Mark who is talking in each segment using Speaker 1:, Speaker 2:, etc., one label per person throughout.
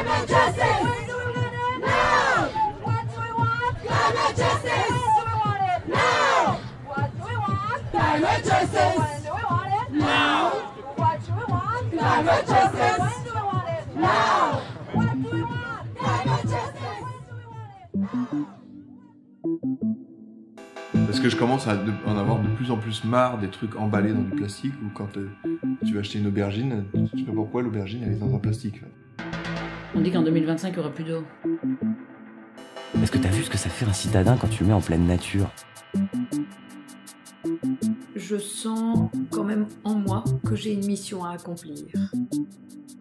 Speaker 1: Climate justice! When do we want it? Now! What do we want? Climate justice! When do we want it? Now! What do we want? Climate justice! When do we want it? Now! What do we want? Climate justice! When do we want it? Now! What do we want? Climate justice! When do we want it?
Speaker 2: Parce que je commence à en avoir de plus en plus marre des trucs emballés dans du plastique, ou quand tu vas acheter une aubergine, tu sais pas pourquoi l'aubergine elle est dans un plastique.
Speaker 3: On dit qu'en 2025 il n'y aura plus d'eau.
Speaker 4: Est-ce que t'as vu ce que ça fait un citadin quand tu le mets en pleine nature?
Speaker 5: Je sens quand même en moi que j'ai une mission à accomplir.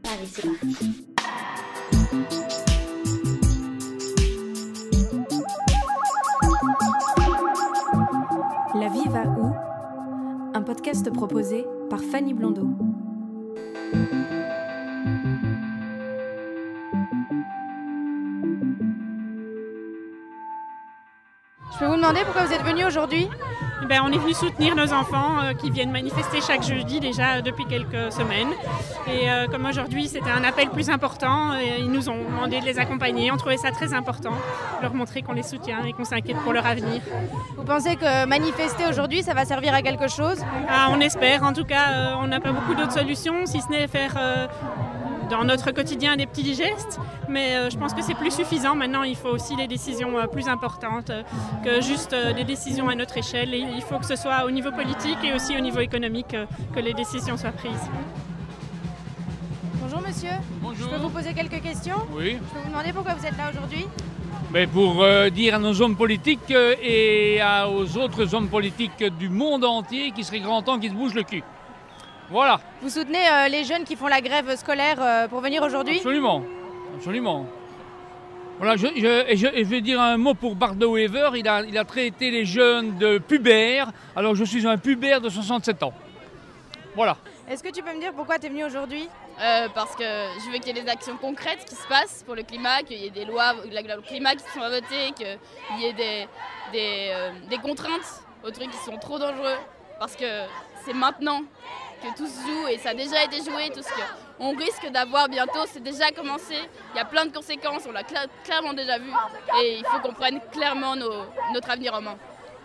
Speaker 6: Allez, c'est parti.
Speaker 7: La vie va où? Un podcast proposé par Fanny Blondeau.
Speaker 8: Je peux vous demander pourquoi vous êtes venu aujourd'hui ?
Speaker 9: On est venu soutenir nos enfants qui viennent manifester chaque jeudi déjà depuis quelques semaines. Et comme aujourd'hui c'était un appel plus important, ils nous ont demandé de les accompagner. On trouvait ça très important, leur montrer qu'on les soutient et qu'on s'inquiète pour leur avenir.
Speaker 8: Vous pensez que manifester aujourd'hui, ça va servir à quelque chose ?
Speaker 9: On espère. En tout cas, on n'a pas beaucoup d'autres solutions, si ce n'est faire dans notre quotidien des petits gestes. Mais je pense que c'est plus suffisant. Maintenant, il faut aussi des décisions plus importantes que juste des décisions à notre échelle. Et il faut que ce soit au niveau politique et aussi au niveau économique que les décisions soient prises.
Speaker 8: Bonjour monsieur.
Speaker 10: Bonjour.
Speaker 8: Je peux vous poser quelques questions ?
Speaker 10: Oui.
Speaker 8: Je peux vous demander pourquoi vous êtes là aujourd'hui ?
Speaker 10: Pour dire à nos hommes politiques et aux autres hommes politiques du monde entier qu'il serait grand temps qu'ils se bougent le cul. Voilà.
Speaker 8: Vous soutenez les jeunes qui font la grève scolaire pour venir aujourd'hui ?
Speaker 10: Absolument. Absolument. Voilà, je vais dire un mot pour Bardo Wever. Il a traité les jeunes de pubères. Alors je suis un pubère de 67 ans. Voilà.
Speaker 8: Est-ce que tu peux me dire pourquoi tu es venu aujourd'hui ?
Speaker 11: Parce que je veux qu'il y ait des actions concrètes qui se passent pour le climat, qu'il y ait des lois, le climat qui sont votées, qu'il y ait des contraintes aux trucs qui sont trop dangereux. Parce que c'est maintenant que tout se joue et ça a déjà été joué, tout ce qu'on risque d'avoir bientôt, c'est déjà commencé. Il y a plein de conséquences, on l'a clairement déjà vu et il faut qu'on prenne clairement notre avenir en main.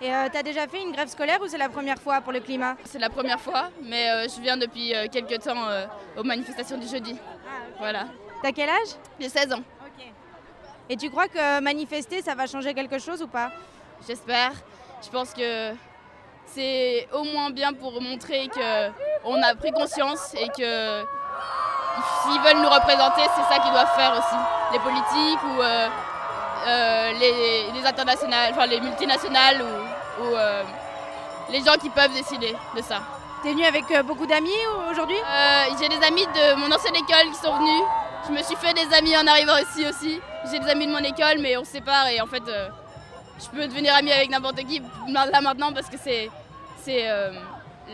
Speaker 8: Et t'as déjà fait une grève scolaire ou c'est la première fois pour le climat ?
Speaker 11: C'est la première fois, mais je viens depuis quelques temps aux manifestations du jeudi. Voilà.
Speaker 8: T'as quel âge ?
Speaker 11: J'ai 16 ans.
Speaker 8: Ok. Et tu crois que manifester, ça va changer quelque chose ou pas ?
Speaker 11: J'espère. Je pense que c'est au moins bien pour montrer qu'on a pris conscience et que s'ils veulent nous représenter, c'est ça qu'ils doivent faire aussi. Les politiques ou les internationales, enfin les multinationales ou les gens qui peuvent décider de ça.
Speaker 8: T'es venu avec beaucoup d'amis aujourd'hui ?
Speaker 11: J'ai des amis de mon ancienne école qui sont venus. Je me suis fait des amis en arrivant ici aussi. J'ai des amis de mon école mais on se sépare et en fait je peux devenir amie avec n'importe qui là maintenant parce que c'est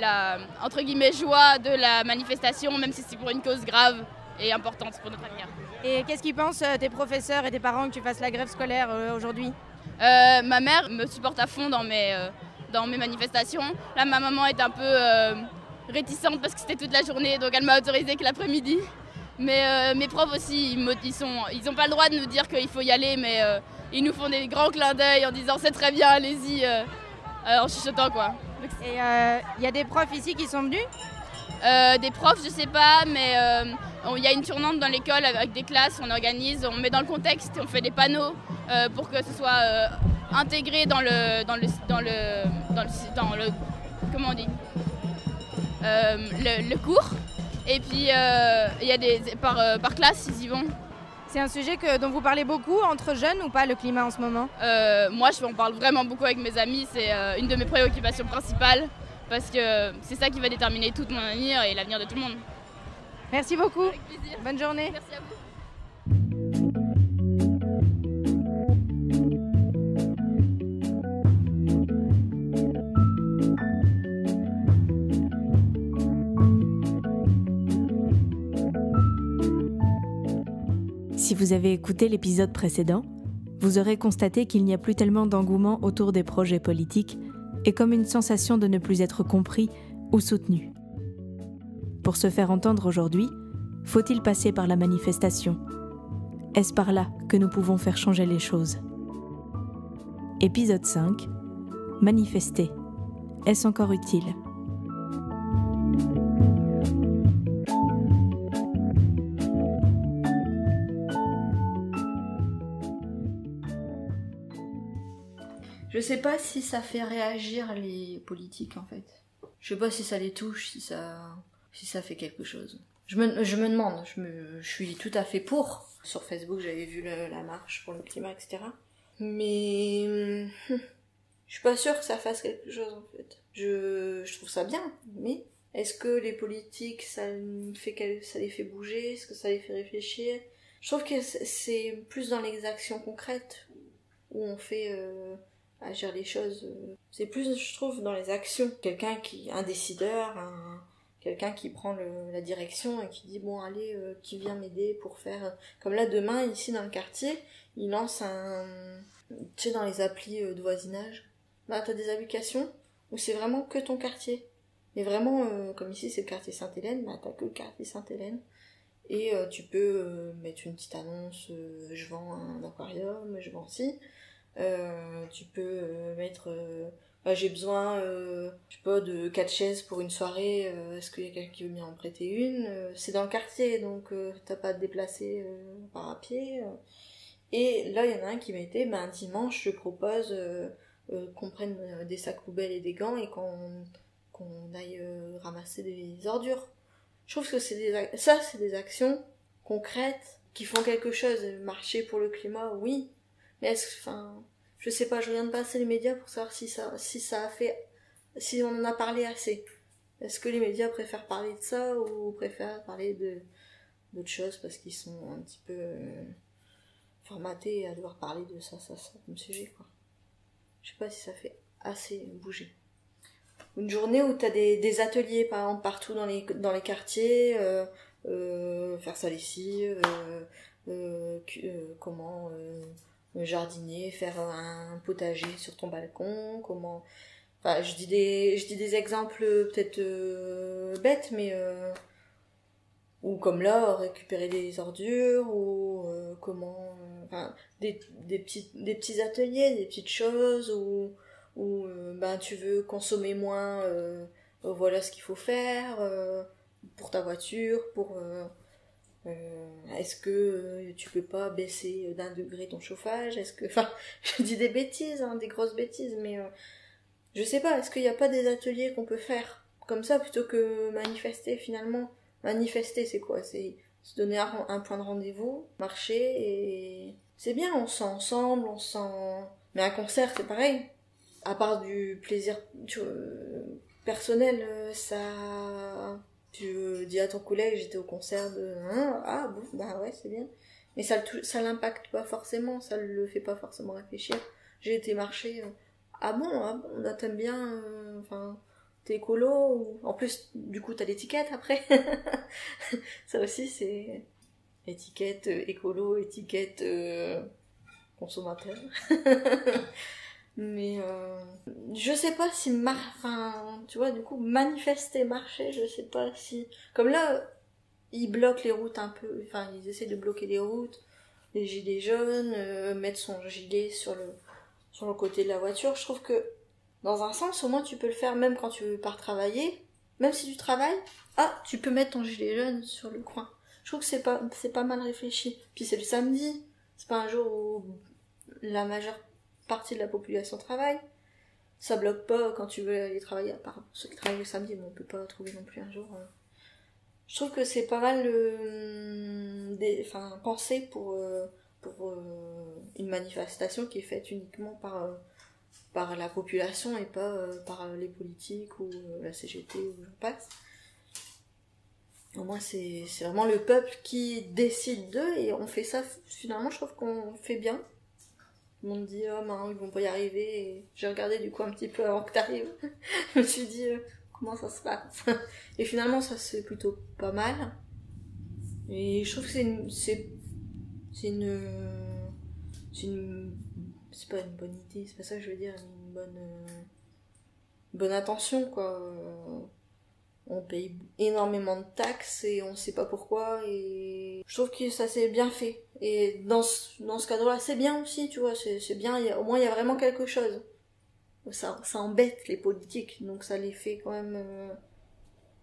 Speaker 11: la entre guillemets joie de la manifestation, même si c'est pour une cause grave et importante pour notre avenir.
Speaker 8: Et qu'est-ce qu'ils pensent tes professeurs et tes parents que tu fasses la grève scolaire aujourd'hui ?
Speaker 11: Ma mère me supporte à fond dans mes manifestations. Là ma maman est un peu réticente parce que c'était toute la journée donc elle m'a autorisé que l'après-midi. Mais mes profs aussi, ils ont pas le droit de nous dire qu'il faut y aller mais ils nous font des grands clins d'œil en disant c'est très bien, allez-y, en chuchotant quoi.
Speaker 8: Et il y a des profs ici qui sont venus ?
Speaker 11: Des profs, je sais pas, mais il y a une tournante dans l'école avec des classes, on organise, on met dans le contexte, on fait des panneaux pour que ce soit intégré dans le comment on dit, le cours. Et puis il y a par classe, ils y vont.
Speaker 8: C'est un sujet dont vous parlez beaucoup entre jeunes ou pas, le climat en ce moment ?
Speaker 11: Moi, je parle vraiment beaucoup avec mes amis. C'est une de mes préoccupations principales parce que c'est ça qui va déterminer tout mon avenir et l'avenir de tout le monde.
Speaker 8: Merci beaucoup.
Speaker 11: Avec plaisir.
Speaker 8: Bonne journée.
Speaker 11: Merci à vous.
Speaker 7: Si vous avez écouté l'épisode précédent, vous aurez constaté qu'il n'y a plus tellement d'engouement autour des projets politiques et comme une sensation de ne plus être compris ou soutenu. Pour se faire entendre aujourd'hui, faut-il passer par la manifestation ? Est-ce par là que nous pouvons faire changer les choses ? Épisode 5. Manifester. Est-ce encore utile ?
Speaker 12: Je sais pas si ça fait réagir les politiques en fait. Je sais pas si ça les touche, si ça fait quelque chose. Je me demande, je suis tout à fait pour. Sur Facebook, j'avais vu la marche pour le climat, etc. Mais je suis pas sûre que ça fasse quelque chose en fait. Je trouve ça bien, mais est-ce que les politiques, ça les fait bouger? Est-ce que ça les fait réfléchir? Je trouve que c'est plus dans les actions concrètes où on fait agir les choses. C'est plus, je trouve, dans les actions. Un décideur, quelqu'un qui prend la direction et qui dit bon allez, qui vient m'aider pour faire... Comme là, demain, ici dans le quartier, il lance tu sais, dans les applis de voisinage, là t'as des applications où c'est vraiment que ton quartier. Mais vraiment, comme ici c'est le quartier Sainte-Hélène, bah t'as que le quartier Sainte-Hélène. Et tu peux mettre une petite annonce, je vends un aquarium, je vends ci. Tu peux mettre j'ai besoin je sais pas, de 4 chaises pour une soirée, est-ce qu'il y a quelqu'un qui veut bien en prêter une? C'est dans le quartier, donc t'as pas à te déplacer par pied. Et là il y en a un qui mettait dimanche je propose qu'on prenne des sacs poubelles et des gants et qu'on aille ramasser des ordures. Je trouve que c'est des actions concrètes qui font quelque chose. Marcher pour le climat, oui, mais je sais pas, je regarde pas assez les médias pour savoir si on en a parlé assez. Est-ce que les médias préfèrent parler de ça ou préfèrent parler d'autres choses parce qu'ils sont un petit peu formatés à devoir parler de ça comme sujet, quoi. Je sais pas si ça fait assez bouger. Une journée où t'as des ateliers par exemple partout dans les quartiers, faire sa lessive, comment jardiner, faire un potager sur ton balcon, je dis des exemples peut-être bêtes, mais ou comme là récupérer des ordures, ou des petits ateliers, des petites choses où tu veux consommer moins, voilà ce qu'il faut faire pour ta voiture, est-ce que tu peux pas baisser d'1 degré ton chauffage? Je dis des bêtises, des grosses bêtises, mais je sais pas, est-ce qu'il y a pas des ateliers qu'on peut faire comme ça plutôt que manifester finalement? Manifester, c'est quoi? C'est se donner un point de rendez-vous, marcher, et c'est bien, on se sent ensemble, mais un concert c'est pareil. À part du plaisir personnel, tu dis à ton collègue j'étais au concert de ouais c'est bien, mais ça l'impacte pas forcément, ça le fait pas forcément réfléchir. J'ai été marcher, là t'aimes bien, t'es écolo, en plus du coup t'as l'étiquette après. Ça aussi c'est étiquette écolo, étiquette consommateur. Mais je sais pas si tu vois, du coup manifester, marcher, je sais pas si, comme là ils bloquent les routes un peu, ils essaient de bloquer les routes, les gilets jaunes, mettre son gilet sur le côté de la voiture. Je trouve que dans un sens au moins tu peux le faire même quand tu pars travailler, même si tu travailles, tu peux mettre ton gilet jaune sur le coin. Je trouve que c'est pas mal réfléchi. Puis c'est le samedi, c'est pas un jour où la majeure partie de la population travaille. Ça bloque pas quand tu veux aller travailler, à part ceux qui travaillent le samedi, mais on peut pas trouver non plus un jour. Je trouve que c'est pas mal pensé pour une manifestation qui est faite uniquement par la population et pas par les politiques ou la CGT ou j'en passe. Au moins c'est vraiment le peuple qui décide d'eux, et on fait ça, finalement je trouve qu'on fait bien. Tout le monde dit ils vont pas y arriver, et j'ai regardé du coup un petit peu avant que t'arrives. Je me suis dit comment ça se passe. Et finalement ça se fait plutôt pas mal, et je trouve que c'est pas une bonne idée, c'est pas ça que je veux dire, une bonne intention, quoi. On paye énormément de taxes et on sait pas pourquoi, et je trouve que ça s'est bien fait. Et dans ce cadre-là, c'est bien aussi, tu vois, c'est bien, au moins il y a vraiment quelque chose. Ça embête les politiques, donc ça les fait quand même...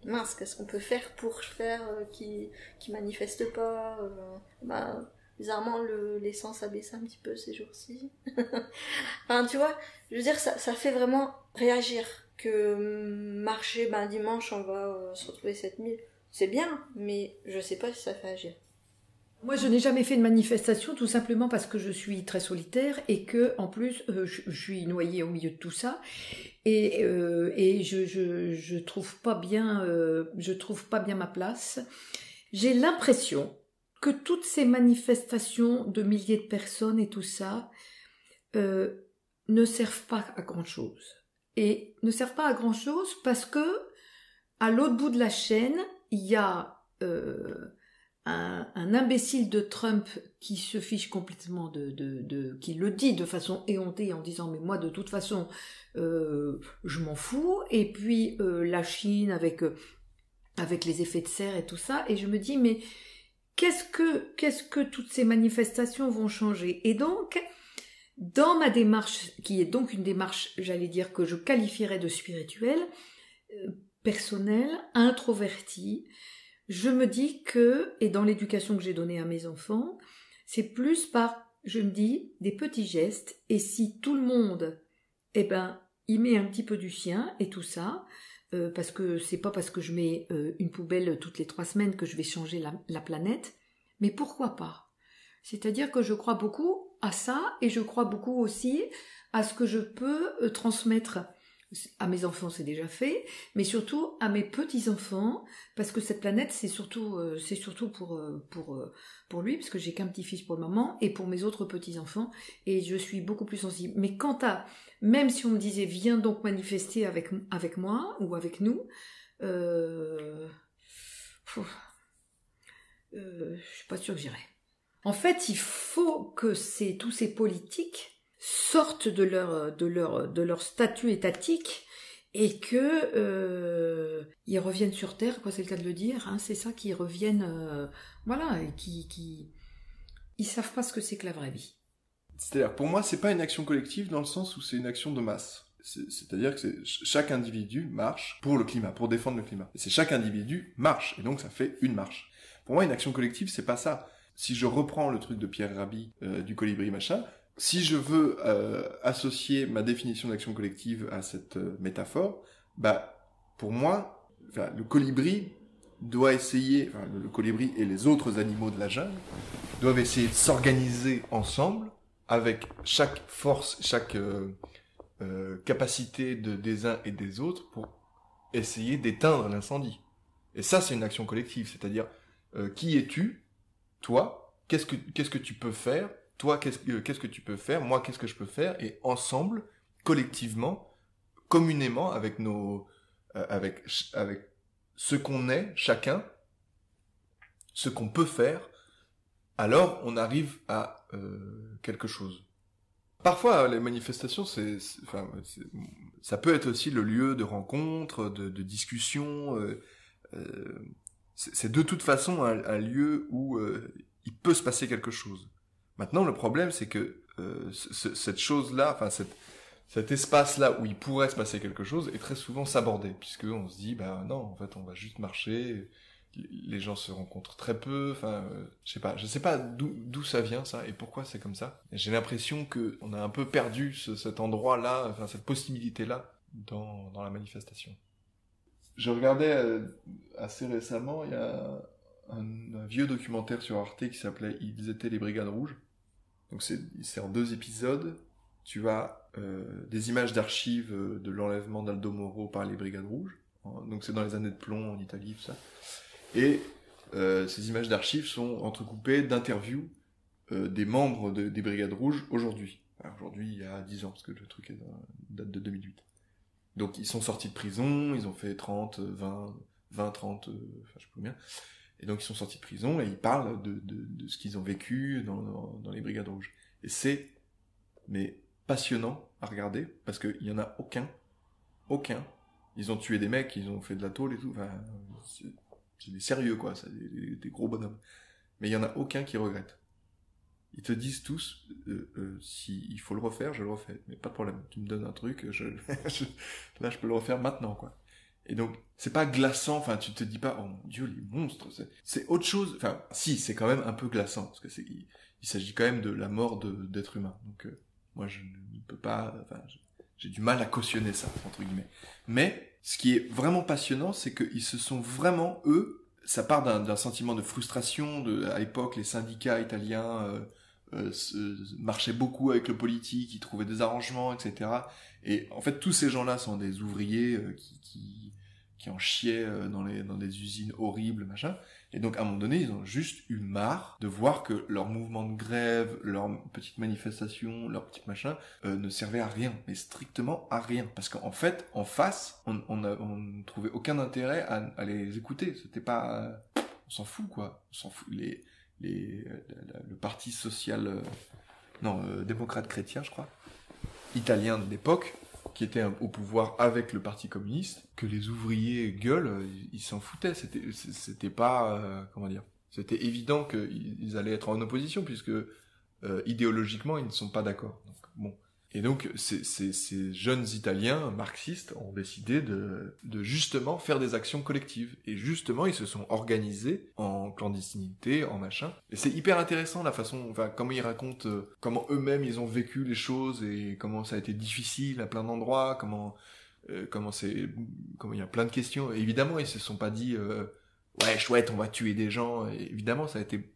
Speaker 12: mince, qu'est-ce qu'on peut faire pour faire qui manifestent pas bizarrement, l'essence a baissé un petit peu ces jours-ci. Enfin, tu vois, je veux dire, ça fait vraiment réagir que marcher, dimanche, on va se retrouver 7000. C'est bien, mais je sais pas si ça fait agir.
Speaker 5: Moi, je n'ai jamais fait de manifestation, tout simplement parce que je suis très solitaire et que, en plus, je suis noyée au milieu de tout ça et je trouve pas bien ma place. J'ai l'impression que toutes ces manifestations de milliers de personnes et tout ça ne servent pas à grand chose. Et ne servent pas à grand chose parce que à l'autre bout de la chaîne, il y a un imbécile de Trump qui se fiche complètement qui le dit de façon éhontée en disant mais moi de toute façon je m'en fous, et puis la Chine avec les effets de serre et tout ça, et je me dis mais qu'est-ce que toutes ces manifestations vont changer? Et donc dans ma démarche, qui est donc une démarche, j'allais dire, que je qualifierais de spirituelle, personnelle, introvertie, je me dis que, et dans l'éducation que j'ai donnée à mes enfants, c'est plus par, je me dis, des petits gestes, et si tout le monde, y met un petit peu du sien, et tout ça, parce que c'est pas parce que je mets une poubelle toutes les 3 semaines que je vais changer la planète, mais pourquoi pas? C'est-à-dire que je crois beaucoup à ça, et je crois beaucoup aussi à ce que je peux transmettre à mes enfants, c'est déjà fait, mais surtout à mes petits-enfants, parce que cette planète, c'est surtout pour lui, parce que j'ai qu'un petit-fils pour le moment, et pour mes autres petits-enfants, et je suis beaucoup plus sensible. Mais quant à, même si on me disait, viens donc manifester avec moi, ou avec nous, je suis pas sûre que j'irai. En fait, il faut que tous ces politiques sortent de leur statut étatique et que ils reviennent sur terre, quoi, c'est le cas de le dire, hein, c'est ça, qu'ils reviennent, et qui ils savent pas ce que c'est que la vraie vie.
Speaker 2: C'est-à-dire, pour moi, c'est pas une action collective dans le sens où c'est une action de masse. C'est-à-dire que chaque individu marche pour le climat, pour défendre le climat. Et c'est chaque individu marche, et donc ça fait une marche. Pour moi, une action collective, c'est pas ça. Si je reprends le truc de Pierre Rabhi, du colibri machin, si je veux associer ma définition d'action collective à cette métaphore, pour moi, le colibri doit essayer, le colibri et les autres animaux de la jungle doivent essayer de s'organiser ensemble avec chaque force, chaque capacité des uns et des autres pour essayer d'éteindre l'incendie. Et ça, c'est une action collective, c'est-à-dire qui es-tu? Toi, qu'est-ce que tu peux faire? Toi, qu'est-ce que tu peux faire? Moi, qu'est-ce que je peux faire? Et ensemble, collectivement, communément, avec avec ce qu'on est, chacun, ce qu'on peut faire, alors on arrive à quelque chose. Parfois, les manifestations, ça peut être aussi le lieu de rencontre, de discussion. C'est de toute façon un lieu où il peut se passer quelque chose. Maintenant, le problème, c'est que cette chose-là, cet espace-là où il pourrait se passer quelque chose est très souvent sabordé, puisqu'on se dit, non, en fait, on va juste marcher, les gens se rencontrent très peu, je sais pas d'où ça vient, ça, et pourquoi c'est comme ça. Et j'ai l'impression qu'on a un peu perdu cet endroit-là, cette possibilité-là dans la manifestation. Je regardais assez récemment, il y a un vieux documentaire sur Arte qui s'appelait « Ils étaient les Brigades Rouges ». Donc c'est en 2 épisodes. Tu as des images d'archives de l'enlèvement d'Aldo Moro par les Brigades Rouges. Donc c'est dans les années de plomb en Italie, tout ça. Et ces images d'archives sont entrecoupées d'interviews des membres des Brigades Rouges aujourd'hui. Enfin, aujourd'hui, il y a 10 ans, parce que le truc date de 2008. Donc ils sont sortis de prison, ils ont fait 30, 30, je sais pas combien. Et donc ils sont sortis de prison et ils parlent de ce qu'ils ont vécu dans les Brigades Rouges. Et c'est passionnant à regarder, parce qu'il y en a aucun. Ils ont tué des mecs, ils ont fait de la tôle et tout. C'est des sérieux, quoi, c'est des gros bonhommes. Mais il y en a aucun qui regrette. ils te disent tous, si il faut le refaire, je le refais, mais pas de problème. Tu me donnes un truc, là je peux le refaire maintenant, quoi. Et donc, c'est pas glaçant, enfin, tu te dis pas, oh mon Dieu, les monstres, c'est autre chose, enfin, si, c'est quand même un peu glaçant, parce que il s'agit quand même de la mort d'êtres humains. Donc, moi, je ne peux pas, enfin, j'ai du mal à cautionner ça, entre guillemets. Mais, ce qui est vraiment passionnant, c'est qu'ils se sont vraiment, eux, ça part d'un sentiment de frustration, à l'époque, les syndicats italiens, marchaient beaucoup avec le politique, ils trouvaient des arrangements, etc. Et en fait, tous ces gens-là sont des ouvriers qui en chiaient dans des usines horribles, machin. Et donc, à un moment donné, ils ont juste eu marre de voir que leur mouvement de grève, leurs petites manifestations, leurs petits machins, ne servaient à rien, mais strictement à rien. Parce qu'en fait, en face, on ne trouvait aucun intérêt à les écouter. C'était pas... on s'en fout, quoi. On s'en fout. Le parti social... démocrate chrétien, je crois, italien de l'époque, qui était au pouvoir avec le parti communiste, que les ouvriers gueulent, ils s'en foutaient. C'était pas... comment dire, c'était évident qu'ils allaient être en opposition, puisque idéologiquement, ils ne sont pas d'accord. Donc, bon. Et donc, ces jeunes Italiens marxistes ont décidé de justement faire des actions collectives. Et justement, ils se sont organisés en clandestinité, en machin. Et c'est hyper intéressant la façon, enfin, comment ils racontent, comment eux-mêmes ils ont vécu les choses et comment ça a été difficile à plein d'endroits, comment il y a plein de questions. Et évidemment, ils se sont pas dit, ouais, chouette, on va tuer des gens. Et évidemment, ça a été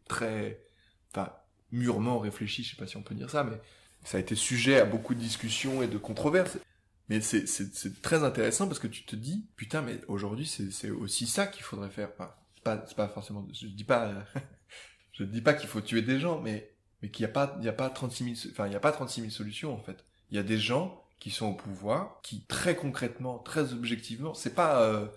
Speaker 2: mûrement réfléchi, je sais pas si on peut dire ça, mais ça a été sujet à beaucoup de discussions et de controverses. Mais c'est très intéressant parce que tu te dis, putain, mais aujourd'hui, c'est aussi ça qu'il faudrait faire. Enfin, c'est pas forcément, je dis pas qu'il faut tuer des gens, mais qu'il y a pas 36 000 solutions, en fait. Il y a des gens qui sont au pouvoir, qui très concrètement, très objectivement, c'est pas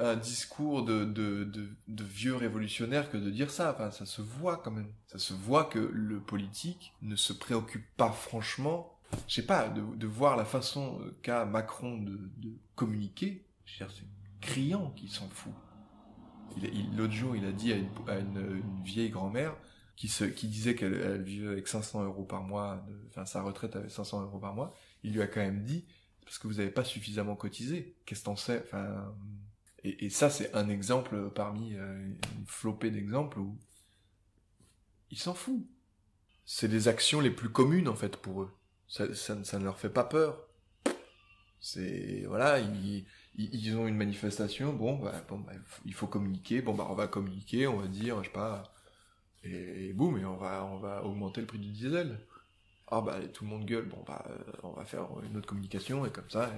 Speaker 2: un discours de vieux révolutionnaire que de dire ça. Enfin, ça se voit quand même. Ça se voit que le politique ne se préoccupe pas franchement, je sais pas, de voir la façon qu'a Macron de communiquer. Je veux dire, c'est criant qu'il s'en fout. L'autre jour, il a dit à une vieille grand-mère qui disait qu'elle vivait avec 500 € par mois, sa retraite avait 500 € par mois. Il lui a quand même dit, parce que vous n'avez pas suffisamment cotisé. Qu'est-ce que t'en sais? Enfin, et ça, c'est un exemple parmi une flopée d'exemples où ils s'en foutent. C'est les actions les plus communes, en fait, pour eux. Ça ne leur fait pas peur. C'est, voilà, ils ont une manifestation, il faut communiquer, on va communiquer, on va dire, je sais pas, et boum, et on va augmenter le prix du diesel. Ah tout le monde gueule, on va faire une autre communication, et comme ça,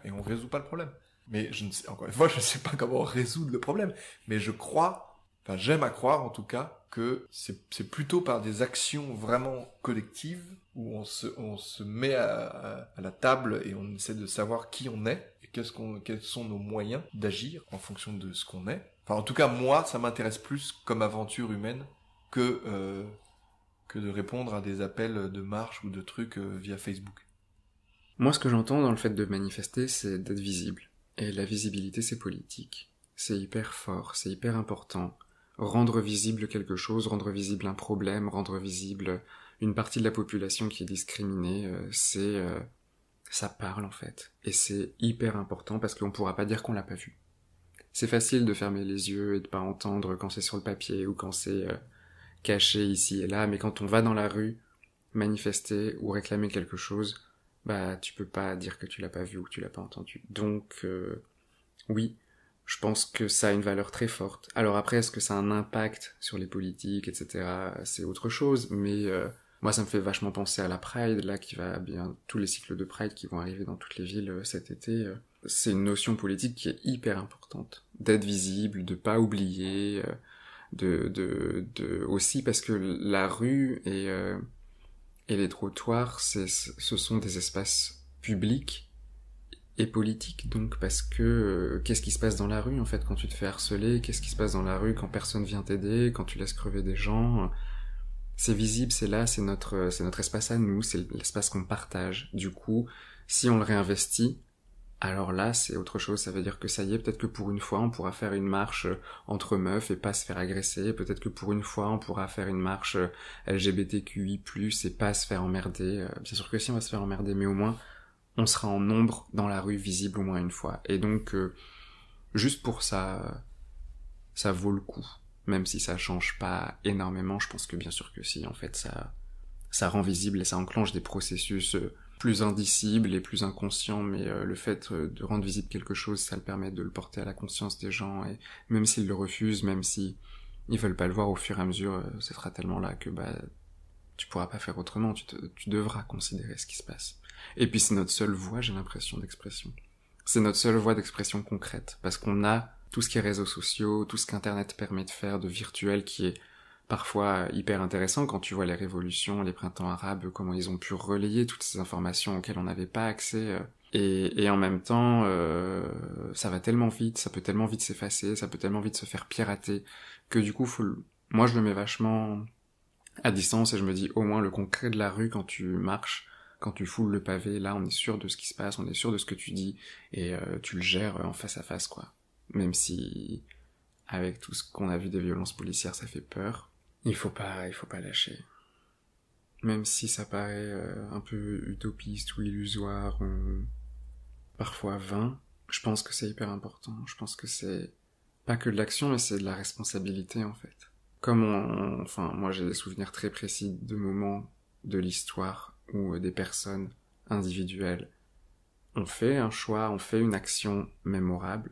Speaker 2: et on résout pas le problème. Mais encore une fois, je ne sais pas comment résoudre le problème, mais j'aime à croire en tout cas que c'est plutôt par des actions vraiment collectives où on se met à la table et on essaie de savoir qui on est et quels sont nos moyens d'agir en fonction de ce qu'on est. Enfin, en tout cas, moi, ça m'intéresse plus comme aventure humaine que de répondre à des appels de marche ou de trucs via Facebook.
Speaker 13: Moi, ce que j'entends dans le fait de manifester, c'est d'être visible. Et la visibilité, c'est politique. C'est hyper fort, c'est hyper important. Rendre visible quelque chose, rendre visible un problème, rendre visible une partie de la population qui est discriminée, ça parle en fait. Et c'est hyper important parce qu'on pourra pas dire qu'on l'a pas vu. C'est facile de fermer les yeux et de pas entendre quand c'est sur le papier ou quand c'est caché ici et là, mais quand on va dans la rue manifester ou réclamer quelque chose, tu peux pas dire que tu l'as pas vu ou que tu l'as pas entendu. Donc oui, je pense que ça a une valeur très forte. Alors après, est-ce que ça a un impact sur les politiques, etc., c'est autre chose, mais moi ça me fait vachement penser à la Pride, là, tous les cycles de Pride qui vont arriver dans toutes les villes cet été. C'est une notion politique qui est hyper importante. D'être visible, de pas oublier, aussi parce que la rue et les trottoirs, ce sont des espaces publics et politiques, donc, parce que qu'est-ce qui se passe dans la rue en fait quand tu te fais harceler, qu'est-ce qui se passe dans la rue quand personne vient t'aider, quand tu laisses crever des gens, c'est visible, c'est là, c'est notre espace à nous, c'est l'espace qu'on partage. Du coup, si on le réinvestit, alors là, c'est autre chose. Ça veut dire que ça y est, peut-être que pour une fois, on pourra faire une marche entre meufs et pas se faire agresser. Peut-être que pour une fois, on pourra faire une marche LGBTQI+, et pas se faire emmerder. Bien sûr que si, on va se faire emmerder, mais au moins, on sera en nombre dans la rue, visible au moins une fois. Et donc, juste pour ça, ça vaut le coup. Même si ça change pas énormément, je pense que bien sûr que si, en fait, ça rend visible et ça enclenche des processus plus indicibles et plus inconscients, mais le fait de rendre visible quelque chose, ça le permet de le porter à la conscience des gens, et même s'ils le refusent, même si ils veulent pas le voir, au fur et à mesure, ce sera tellement là que tu pourras pas faire autrement, tu devras considérer ce qui se passe. Et puis c'est notre seule voie, j'ai l'impression, d'expression. C'est notre seule voie d'expression concrète, parce qu'on a tout ce qui est réseaux sociaux, tout ce qu'Internet permet de faire de virtuel, qui est parfois hyper intéressant quand tu vois les révolutions, les printemps arabes, comment ils ont pu relayer toutes ces informations auxquelles on n'avait pas accès. Et en même temps, ça va tellement vite, ça peut tellement vite s'effacer, ça peut tellement vite se faire pirater, que du coup, moi je le mets vachement à distance et je me dis, au moins le concret de la rue quand tu marches, quand tu foules le pavé, là on est sûr de ce qui se passe, on est sûr de ce que tu dis, et tu le gères en face à face, quoi. Même si, avec tout ce qu'on a vu des violences policières, ça fait peur. Il faut pas lâcher. Même si ça paraît un peu utopiste ou illusoire ou parfois vain, je pense que c'est hyper important. Je pense que c'est pas que de l'action, mais c'est de la responsabilité, en fait. Comme moi j'ai des souvenirs très précis de moments de l'histoire où des personnes individuelles ont fait un choix, ont fait une action mémorable,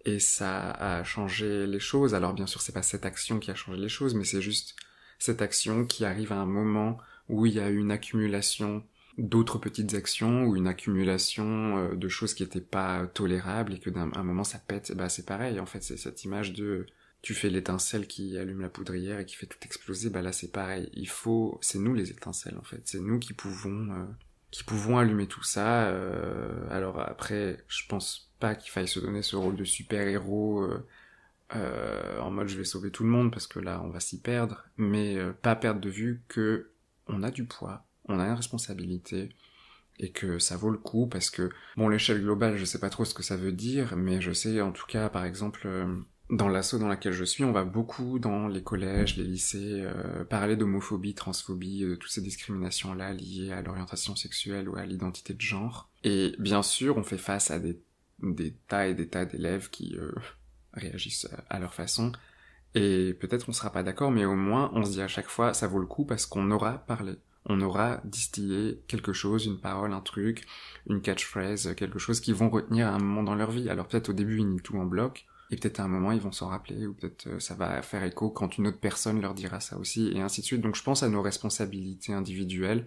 Speaker 13: et ça a changé les choses. Alors bien sûr, c'est pas cette action qui a changé les choses, mais c'est juste cette action qui arrive à un moment où il y a eu une accumulation d'autres petites actions, ou une accumulation de choses qui étaient pas tolérables, et que d'un moment ça pète. C'est pareil, en fait, c'est cette image de tu fais l'étincelle qui allume la poudrière et qui fait tout exploser. Là c'est pareil, c'est nous les étincelles, en fait, c'est nous qui pouvons allumer tout ça. Alors après, je pense pas qu'il faille se donner ce rôle de super-héros en mode je vais sauver tout le monde, parce que là on va s'y perdre, mais pas perdre de vue que on a du poids, on a une responsabilité, et que ça vaut le coup, parce que l'échelle globale, je sais pas trop ce que ça veut dire, mais je sais en tout cas, par exemple, dans l'asso dans laquelle je suis, on va beaucoup dans les collèges, les lycées, parler d'homophobie, transphobie, de toutes ces discriminations-là liées à l'orientation sexuelle ou à l'identité de genre. Et bien sûr, on fait face à des tas et des tas d'élèves qui réagissent à leur façon, et peut-être on sera pas d'accord, mais au moins on se dit à chaque fois ça vaut le coup, parce qu'on aura parlé, on aura distillé quelque chose, une parole, un truc, une catchphrase, quelque chose qu'ils vont retenir à un moment dans leur vie. Alors peut-être au début ils nient tout en bloc, et peut-être à un moment ils vont s'en rappeler, ou peut-être ça va faire écho quand une autre personne leur dira ça aussi, et ainsi de suite. Donc je pense à nos responsabilités individuelles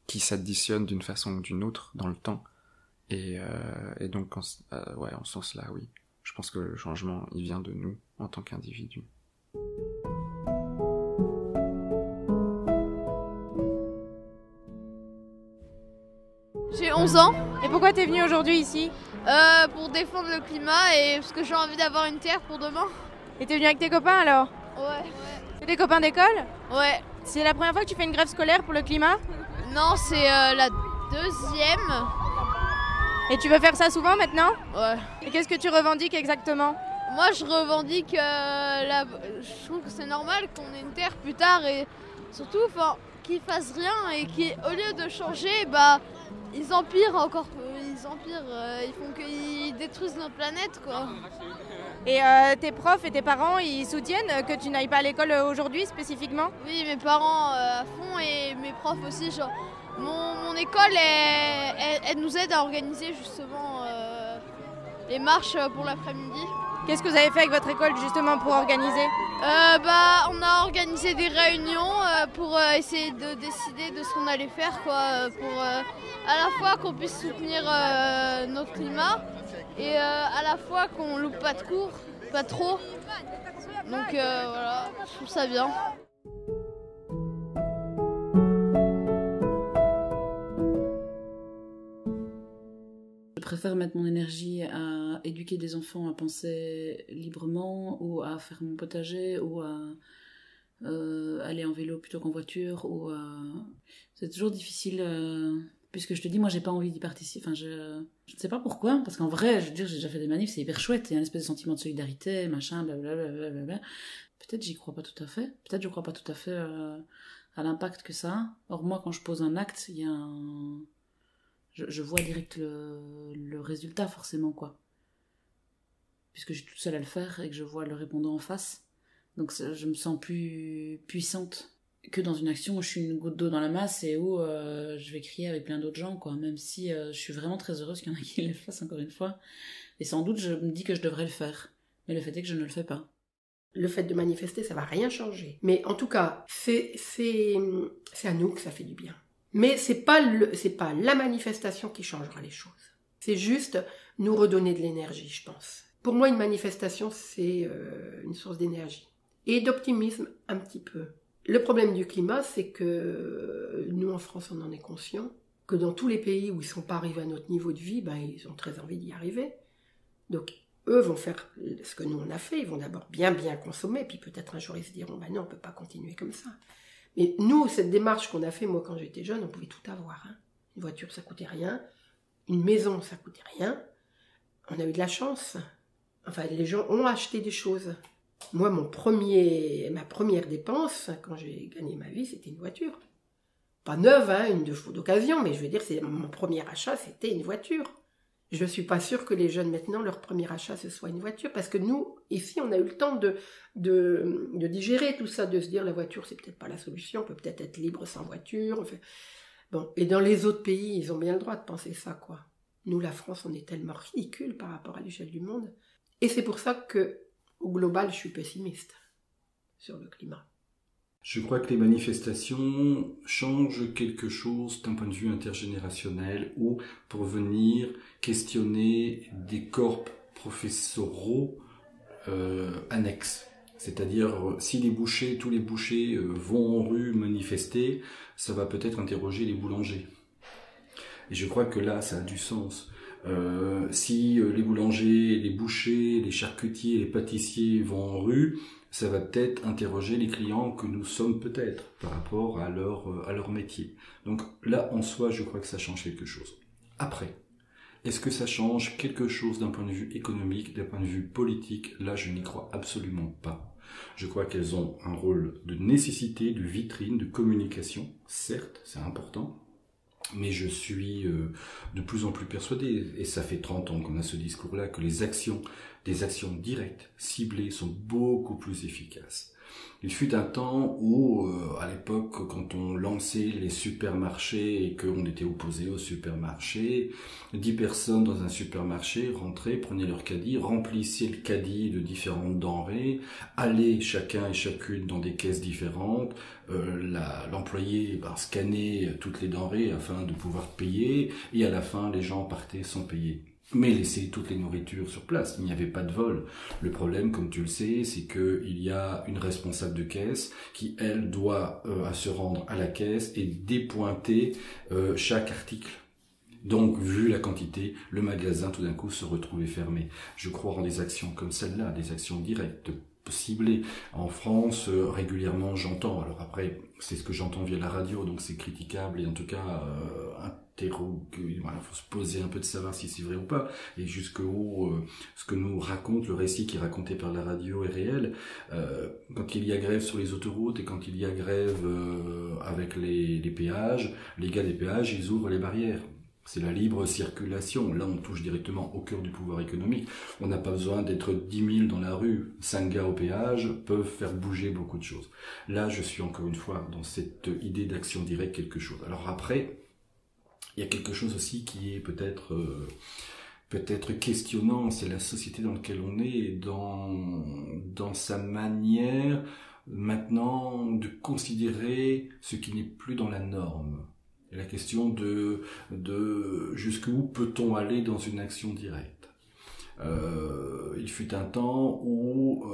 Speaker 13: qui s'additionnent d'une façon ou d'une autre dans le temps. Et donc, en ce sens-là, oui. Je pense que le changement, il vient de nous, en tant qu'individus.
Speaker 8: J'ai 11 ans. Et pourquoi t'es venue aujourd'hui ici ?
Speaker 11: Pour défendre le climat, et parce que j'ai envie d'avoir une terre pour demain.
Speaker 8: Et t'es venue avec tes copains alors ?
Speaker 11: Ouais.
Speaker 8: C'est des copains d'école ?
Speaker 11: Ouais.
Speaker 8: C'est la première fois que tu fais une grève scolaire pour le climat ?
Speaker 11: Non, c'est la deuxième.
Speaker 8: Et tu veux faire ça souvent maintenant ?
Speaker 11: Ouais.
Speaker 8: Et qu'est-ce que tu revendiques exactement ?
Speaker 11: Moi je revendique, je trouve que c'est normal qu'on ait une terre plus tard, et surtout qu'ils fassent rien, et qu'au lieu de changer, ils empirent encore, ils font qu'ils détruisent notre planète, quoi.
Speaker 8: Et tes profs et tes parents, ils soutiennent que tu n'ailles pas à l'école aujourd'hui spécifiquement ?
Speaker 11: Oui, mes parents à fond, et mes profs aussi, genre. Mon école, elle nous aide à organiser justement les marches pour l'après-midi.
Speaker 8: Qu'est-ce que vous avez fait avec votre école justement pour organiser ?
Speaker 11: On a organisé des réunions pour essayer de décider de ce qu'on allait faire, quoi, pour à la fois qu'on puisse soutenir notre climat, et à la fois qu'on loupe pas de cours, pas trop. Donc voilà, je trouve ça bien.
Speaker 3: Je préfère mettre mon énergie à éduquer des enfants à penser librement, ou à faire mon potager, ou à aller en vélo plutôt qu'en voiture, ou à... C'est toujours difficile Puisque je te dis, moi, j'ai pas envie d'y participer. Enfin, je ne sais pas pourquoi, parce qu'en vrai, je veux dire, j'ai déjà fait des manifs, c'est hyper chouette. Il y a une espèce de sentiment de solidarité, machin, blablabla. Peut-être j'y crois pas tout à fait. Peut-être je crois pas tout à fait à l'impact que ça a. Or, moi, quand je pose un acte, il y a un... Je vois direct le résultat, forcément, quoi. Puisque je suis toute seule à le faire et que je vois le répondant en face. Donc, je me sens plus puissante que dans une action où je suis une goutte d'eau dans la masse et où je vais crier avec plein d'autres gens, quoi. Même si je suis vraiment très heureuse qu'il y en a qui le fassent, encore une fois. Et sans doute, je me dis que je devrais le faire. Mais le fait est que je ne le fais pas.
Speaker 14: Le fait de manifester, ça va rien changer. Mais en tout cas, c'est à nous que ça fait du bien. Mais c'est pas la manifestation qui changera les choses. C'est juste nous redonner de l'énergie, je pense. Pour moi, une manifestation, c'est une source d'énergie. Et d'optimisme, un petit peu. Le problème du climat, c'est que nous, en France, on en est conscient, que dans tous les pays où ils ne sont pas arrivés à notre niveau de vie, ils ont très envie d'y arriver. Donc, eux vont faire ce que nous, on a fait. Ils vont d'abord bien consommer, puis peut-être un jour, ils se diront, non, on ne peut pas continuer comme ça. Mais nous, cette démarche qu'on a fait, moi, quand j'étais jeune, on pouvait tout avoir. Hein. Une voiture, ça coûtait rien. Une maison, ça coûtait rien. On a eu de la chance. Enfin, les gens ont acheté des choses. Moi, ma première dépense, quand j'ai gagné ma vie, c'était une voiture. Pas neuve, hein, une d'occasion, mais je veux dire, mon premier achat, c'était une voiture. Je ne suis pas sûre que les jeunes, maintenant, leur premier achat, ce soit une voiture, parce que nous, ici, on a eu le temps de digérer tout ça, de se dire, la voiture, c'est peut-être pas la solution, on peut peut-être être libre sans voiture. Enfin, bon, et dans les autres pays, ils ont bien le droit de penser ça, quoi. Nous, la France, on est tellement ridicule par rapport à l'échelle du monde. Et c'est pour ça que, au global, je suis pessimiste sur le climat.
Speaker 15: Je crois que les manifestations changent quelque chose d'un point de vue intergénérationnel ou pour venir questionner des corps professoraux annexes. C'est-à-dire, si tous les bouchers vont en rue manifester, ça va peut-être interroger les boulangers. Et je crois que là, ça a du sens. Si les boulangers, les bouchers, les charcutiers, les pâtissiers vont en rue, ça va peut-être interroger les clients que nous sommes peut-être par rapport à leur métier. Donc là, en soi, je crois que ça change quelque chose. Après, est-ce que ça change quelque chose d'un point de vue économique, d'un point de vue politique? Là, je n'y crois absolument pas. Je crois qu'elles ont un rôle de nécessité, de vitrine, de communication. Certes, c'est important. Mais je suis de plus en plus persuadé, et ça fait 30 ans qu'on a ce discours-là, que des actions directes, ciblées, sont beaucoup plus efficaces. Il fut un temps où, à l'époque, quand on lançait les supermarchés et qu'on était opposé aux supermarchés, 10 personnes dans un supermarché rentraient, prenaient leur caddie, remplissaient le caddie de différentes denrées, allaient chacun et chacune dans des caisses différentes, l'employé scannait toutes les denrées afin de pouvoir payer, et à la fin, les gens partaient sans payer. Mais laisser toutes les nourritures sur place, il n'y avait pas de vol. Le problème, comme tu le sais, c'est qu'il y a une responsable de caisse qui, elle, doit se rendre à la caisse et dépointer chaque article. Donc, vu la quantité, le magasin, tout d'un coup, se retrouvait fermé. Je crois en des actions comme celle-là, des actions directes, ciblées. En France, régulièrement, j'entends. Alors après, c'est ce que j'entends via la radio, donc c'est critiquable et en tout cas il faut se poser un peu de savoir si c'est vrai ou pas, et jusqu'où ce que nous raconte, le récit qui est raconté par la radio est réel. Quand il y a grève sur les autoroutes et quand il y a grève avec les péages, les gars des péages, ils ouvrent les barrières. C'est la libre circulation. Là, on touche directement au cœur du pouvoir économique. On n'a pas besoin d'être 10 000 dans la rue. 5 gars au péage peuvent faire bouger beaucoup de choses. Là, je suis encore une fois dans cette idée d'action directe, quelque chose. Alors après, il y a quelque chose aussi qui est peut-être questionnant, c'est la société dans laquelle on est, dans sa manière maintenant de considérer ce qui n'est plus dans la norme. Et la question de jusqu'où peut-on aller dans une action directe. Il fut un temps où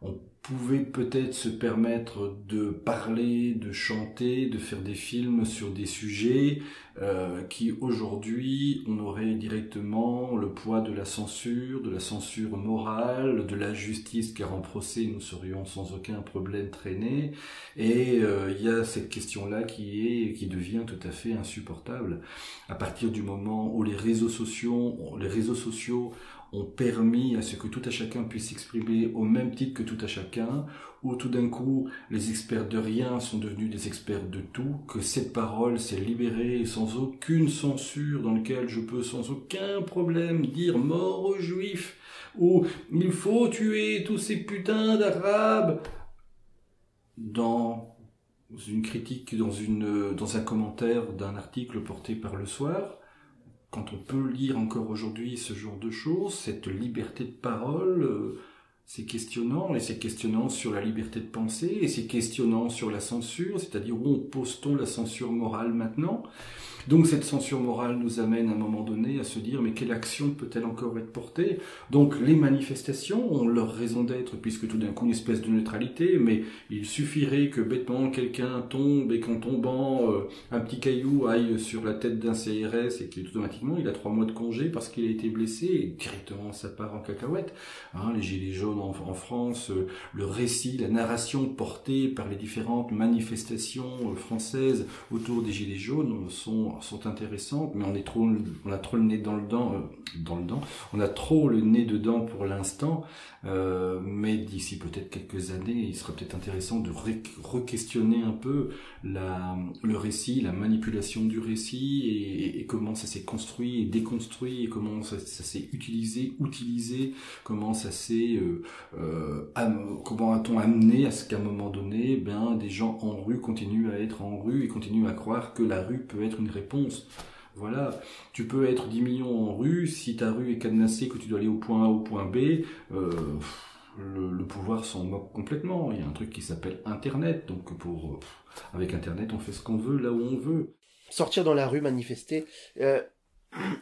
Speaker 15: On pouvait peut-être se permettre de parler, de chanter, de faire des films sur des sujets qui aujourd'hui on aurait directement le poids de la censure morale, de la justice, car en procès nous serions sans aucun problème traînés. Et il y a cette question-là qui devient tout à fait insupportable à partir du moment où les réseaux sociaux ont permis à ce que tout à chacun puisse s'exprimer au même titre que tout à chacun, où tout d'un coup les experts de rien sont devenus des experts de tout, que cette parole s'est libérée sans aucune censure, dans lequel je peux sans aucun problème dire mort aux juifs, ou il faut tuer tous ces putains d'arabes, dans une critique, dans un commentaire d'un article porté par Le Soir. Quand on peut lire encore aujourd'hui ce genre de choses, cette liberté de parole, c'est questionnant, et c'est questionnant sur la liberté de penser, et c'est questionnant sur la censure, c'est-à-dire où pose-t-on la censure morale maintenant ? Donc cette censure morale nous amène à un moment donné à se dire mais quelle action peut-elle encore être portée ? Donc les manifestations ont leur raison d'être, puisque tout d'un coup une espèce de neutralité, mais il suffirait que bêtement quelqu'un tombe et qu'en tombant un petit caillou aille sur la tête d'un CRS et qu'automatiquement il a 3 mois de congé parce qu'il a été blessé et directement ça part en cacahuète. Les gilets jaunes en France, le récit, la narration portée par les différentes manifestations françaises autour des gilets jaunes sont intéressantes, mais on a trop le nez on a trop le nez dedans pour l'instant, mais d'ici peut-être quelques années, il sera peut-être intéressant de re-questionner un peu le récit, la manipulation du récit, et comment ça s'est construit et déconstruit, et comment ça s'est utilisé, comment ça s'est comment a-t-on amené à ce qu'à un moment donné, des gens en rue continuent à être en rue et continuent à croire que la rue peut être une réponse. Voilà, tu peux être 10 millions en rue, si ta rue est cadenassée, que tu dois aller au point A, au point B, le pouvoir s'en moque complètement. Il y a un truc qui s'appelle Internet, donc avec Internet, on fait ce qu'on veut, là où on veut.
Speaker 16: Sortir dans la rue, manifester,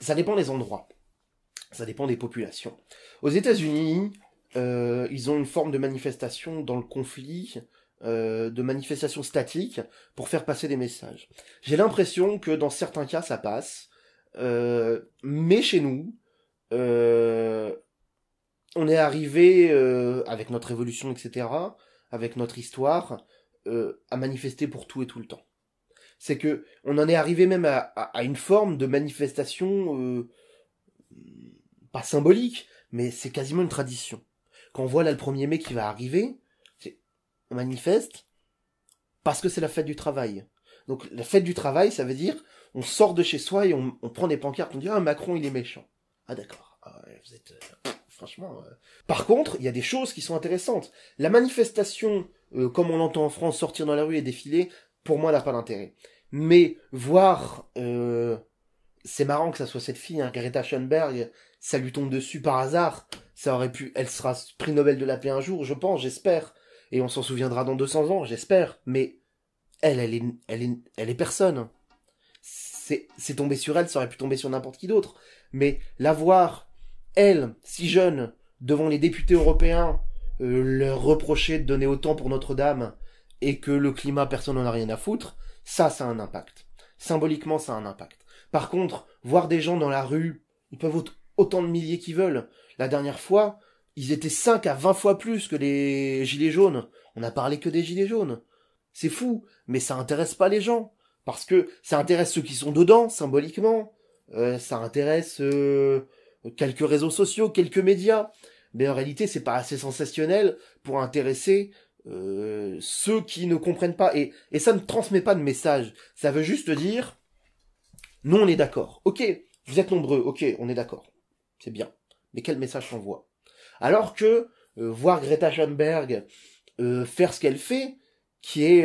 Speaker 16: ça dépend des endroits, ça dépend des populations. Aux États-Unis, ils ont une forme de manifestation dans le conflit, de manifestation statique pour faire passer des messages. J'ai l'impression que dans certains cas ça passe, mais chez nous, on est arrivé avec notre évolution, etc., avec notre histoire, à manifester pour tout et tout le temps. C'est que on en est arrivé même à une forme de manifestation pas symbolique, mais c'est quasiment une tradition. Quand on voit là le 1er mai qui va arriver, on manifeste parce que c'est la fête du travail. Donc la fête du travail, ça veut dire on sort de chez soi et on prend des pancartes, on dit Macron il est méchant. Ah d'accord, vous êtes franchement. Par contre, il y a des choses qui sont intéressantes. La manifestation, comme on l'entend en France, sortir dans la rue et défiler, pour moi n'a pas d'intérêt. Mais voir, c'est marrant que ça soit cette fille, Greta Thunberg, ça lui tombe dessus par hasard. Ça aurait pu, elle sera prix Nobel de la paix un jour, je pense, j'espère. Et on s'en souviendra dans 200 ans, j'espère. Mais elle est personne. C'est tombé sur elle, ça aurait pu tomber sur n'importe qui d'autre. Mais la voir, elle, si jeune, devant les députés européens, leur reprocher de donner autant pour Notre-Dame, et que le climat, personne n'en a rien à foutre, ça a un impact. Symboliquement, ça a un impact. Par contre, voir des gens dans la rue, ils peuvent autant de milliers qu'ils veulent. La dernière fois, ils étaient 5 à 20 fois plus que les gilets jaunes. On n'a parlé que des gilets jaunes. C'est fou, mais ça intéresse pas les gens. Parce que ça intéresse ceux qui sont dedans, symboliquement. Ça intéresse quelques réseaux sociaux, quelques médias. Mais en réalité, c'est pas assez sensationnel pour intéresser ceux qui ne comprennent pas. Et ça ne transmet pas de message. Ça veut juste dire, nous on est d'accord. Ok, vous êtes nombreux, ok, on est d'accord. C'est bien. Mais quel message t'envoie ? Alors que voir Greta Thunberg faire ce qu'elle fait, qui est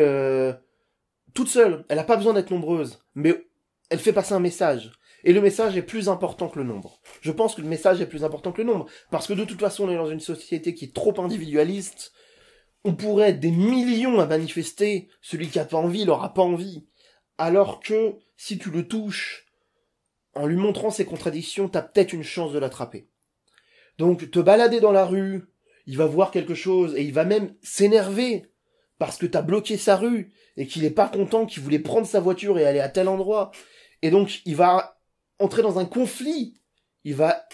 Speaker 16: toute seule, elle n'a pas besoin d'être nombreuse, mais elle fait passer un message. Et le message est plus important que le nombre. Je pense que le message est plus important que le nombre, parce que de toute façon, on est dans une société qui est trop individualiste. On pourrait être des millions à manifester, celui qui a pas envie, il aura pas envie. Alors que, si tu le touches, en lui montrant ses contradictions, t'as peut-être une chance de l'attraper. Donc, te balader dans la rue, il va voir quelque chose et il va même s'énerver parce que t'as bloqué sa rue et qu'il est pas content, qu'il voulait prendre sa voiture et aller à tel endroit. Et donc, il va entrer dans un conflit. Il va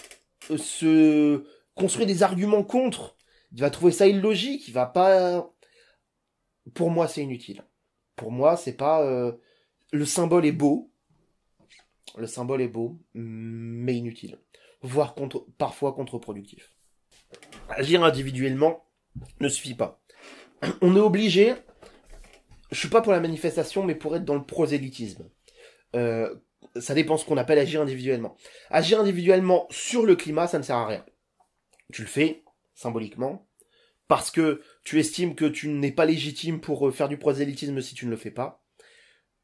Speaker 16: se construire des arguments contre. Il va trouver ça illogique. Il va pas... Pour moi, c'est inutile. Pour moi, c'est pas... Le symbole est beau. Le symbole est beau, mais inutile. Voire parfois contre-productif. Agir individuellement ne suffit pas. On est obligé, je suis pas pour la manifestation, mais pour être dans le prosélytisme. Ça dépend ce qu'on appelle agir individuellement. Agir individuellement sur le climat, ça ne sert à rien. Tu le fais, symboliquement, parce que tu estimes que tu n'es pas légitime pour faire du prosélytisme si tu ne le fais pas.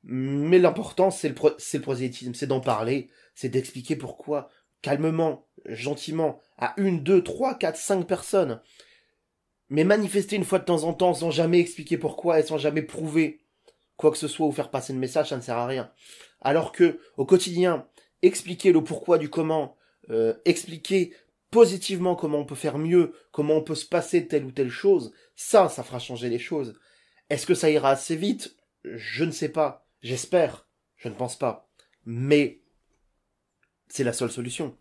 Speaker 16: Mais l'important, c'est le prosélytisme, c'est d'en parler, c'est d'expliquer pourquoi, calmement, gentiment, à 1, 2, 3, 4, 5 personnes. Mais manifester une fois de temps en temps sans jamais expliquer pourquoi et sans jamais prouver quoi que ce soit ou faire passer le message, ça ne sert à rien. Alors que, au quotidien, expliquer le pourquoi du comment, expliquer positivement comment on peut faire mieux, comment on peut se passer de telle ou telle chose, ça fera changer les choses. Est-ce que ça ira assez vite? Je ne sais pas. J'espère. Je ne pense pas. Mais c'est la seule solution.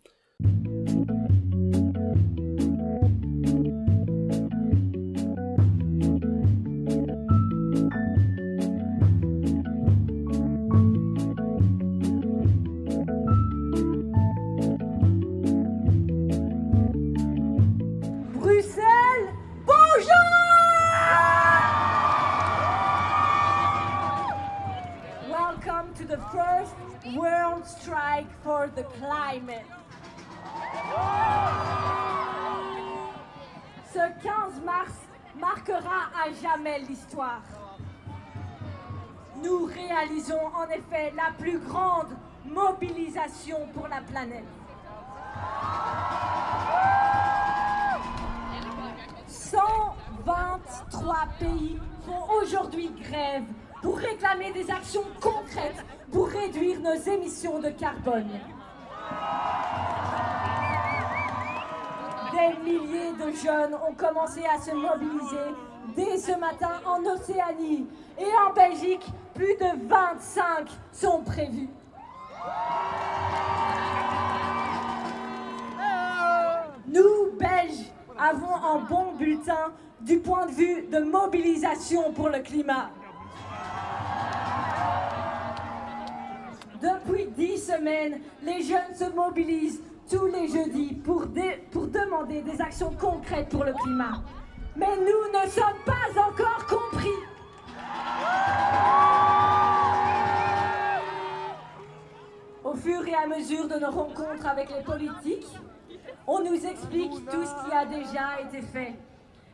Speaker 1: Strike for the climate. Ce 15 mars marquera à jamais l'histoire. Nous réalisons en effet la plus grande mobilisation pour la planète. 123 pays font aujourd'hui grève pour réclamer des actions concrètes pour réduire nos émissions de carbone. Des milliers de jeunes ont commencé à se mobiliser dès ce matin en Océanie et en Belgique, plus de 25 sont prévus. Nous, Belges, avons un bon bulletin du point de vue de mobilisation pour le climat. Depuis 10 semaines, les jeunes se mobilisent tous les jeudis pour demander des actions concrètes pour le climat. Mais nous ne sommes pas encore compris. Au fur et à mesure de nos rencontres avec les politiques, on nous explique tout ce qui a déjà été fait.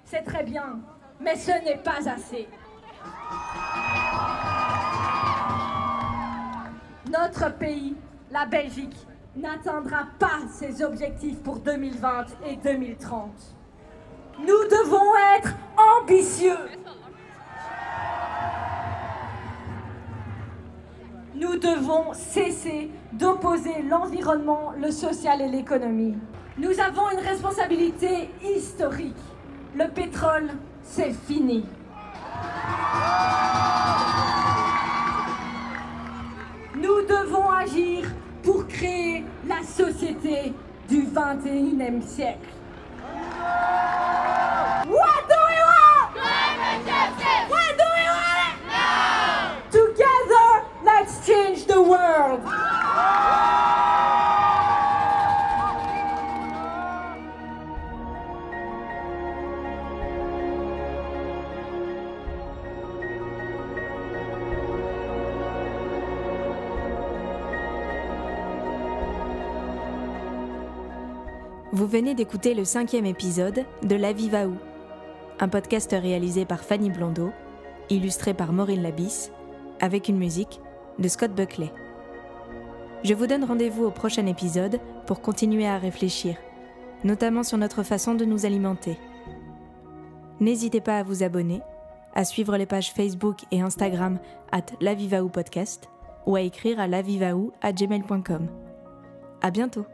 Speaker 1: C'est très bien, mais ce n'est pas assez. Notre pays, la Belgique, n'atteindra pas ses objectifs pour 2020 et 2030. Nous devons être ambitieux. Nous devons cesser d'opposer l'environnement, le social et l'économie. Nous avons une responsabilité historique. Le pétrole, c'est fini. Nous devons agir pour créer la société du 21e siècle. What do we want? Climate justice! What do we want? Now! Together, let's change the world!
Speaker 7: Vous venez d'écouter le 5e épisode de La Vie va où, un podcast réalisé par Fanny Blondeau, illustré par Maureen Labisse, avec une musique de Scott Buckley. Je vous donne rendez-vous au prochain épisode pour continuer à réfléchir, notamment sur notre façon de nous alimenter. N'hésitez pas à vous abonner, à suivre les pages Facebook et Instagram @lavivaoupodcast ou à écrire à lavivaou@gmail.com. À bientôt.